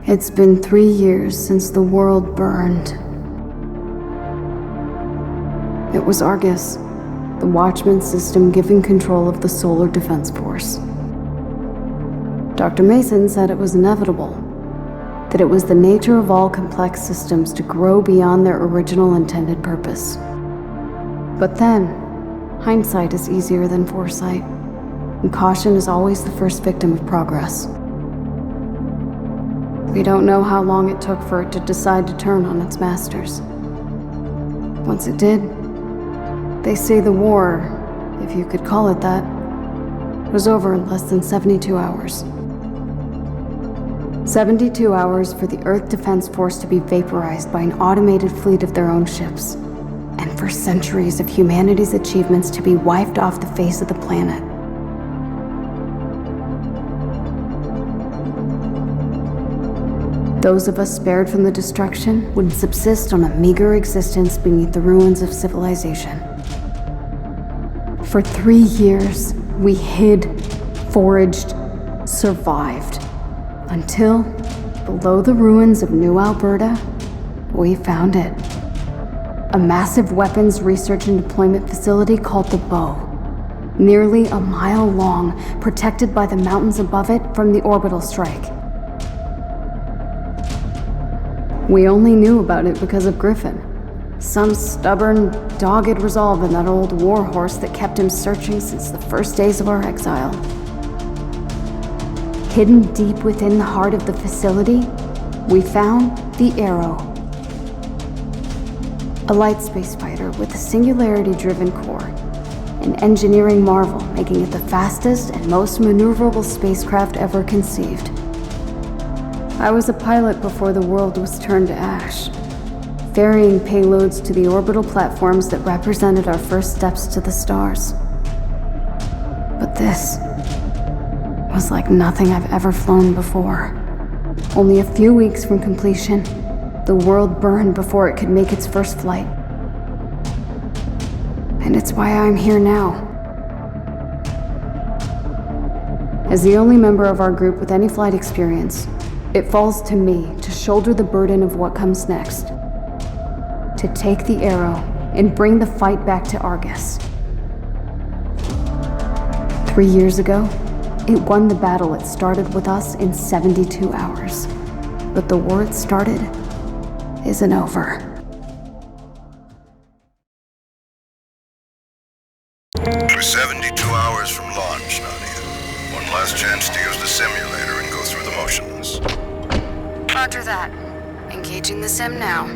It's been 3 years since the world burned. It was Argus, the watchman system given control of the Solar Defense Force. Dr. Mason said it was inevitable, that it was the nature of all complex systems to grow beyond their original intended purpose. But then, hindsight is easier than foresight, and caution is always the first victim of progress. We don't know how long it took for it to decide to turn on its masters. Once it did, they say the war, if you could call it that, was over in less than 72 hours. 72 hours for the Earth Defense Force to be vaporized by an automated fleet of their own ships, and for centuries of humanity's achievements to be wiped off the face of the planet. Those of us spared from the destruction would subsist on a meager existence beneath the ruins of civilization. For 3 years, we hid, foraged, survived, until, below the ruins of New Alberta, we found it. A massive weapons research and deployment facility called the Bow, nearly a mile long, protected by the mountains above it from the orbital strike. We only knew about it because of Griffin, some stubborn, dogged resolve in that old warhorse that kept him searching since the first days of our exile. Hidden deep within the heart of the facility, we found the Arrow. A light space fighter with a singularity-driven core, an engineering marvel making it the fastest and most maneuverable spacecraft ever conceived. I was a pilot before the world was turned to ash, ferrying payloads to the orbital platforms that represented our first steps to the stars. But this was like nothing I've ever flown before. Only a few weeks from completion, the world burned before it could make its first flight. And it's why I'm here now. As the only member of our group with any flight experience, it falls to me to shoulder the burden of what comes next. To take the Arrow and bring the fight back to Argus. 3 years ago, it won the battle it started with us in 72 hours. But the war it started isn't over. We're 72 hours from launch, Nadia. One last chance to use the simulator and go through the motions. Roger that. Engaging the sim now.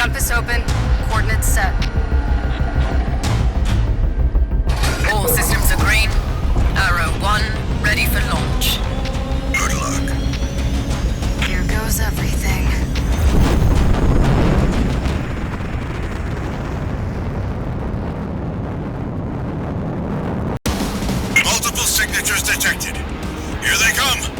Compass open. Coordinates set. All systems are green. Arrow 1, ready for launch. Good luck. Here goes everything. Multiple signatures detected. Here they come.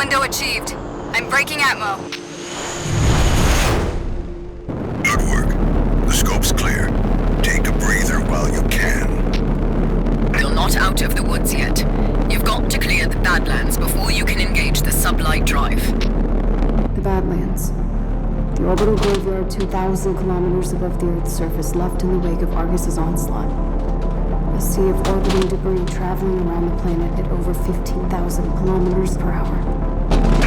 window achieved. I'm breaking atmo. Good work. The scope's clear. Take a breather while you can. You're not out of the woods yet. You've got to clear the Badlands before you can engage the sublight drive. The Badlands. The orbital graveyard 2,000 kilometers above the Earth's surface, left in the wake of Argus's onslaught. A sea of orbiting debris traveling around the planet at over 15,000 kilometers per hour.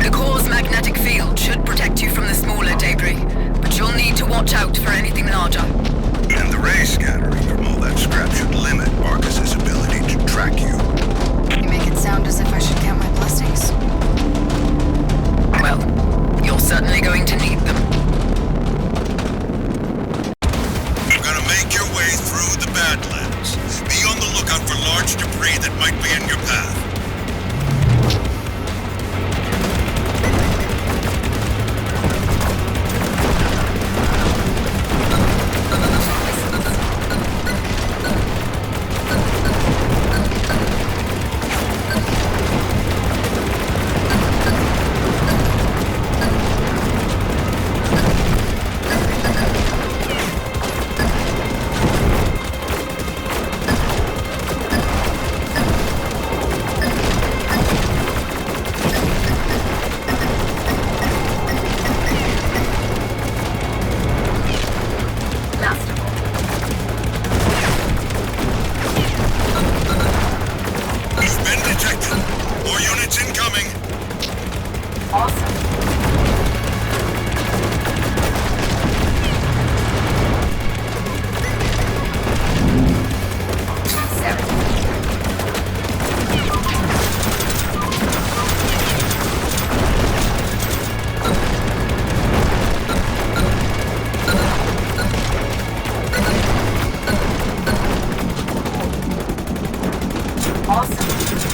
The core's magnetic field should protect you from the smaller debris, but you'll need to watch out for anything larger. And the ray scattering from all that scrap should limit Argus's ability to track you. You make it sound as if I should count my blessings. Well, you're certainly going to need them. You're gonna make your way through the Badlands. Be on the lookout for large debris that might be in your path. Awesome.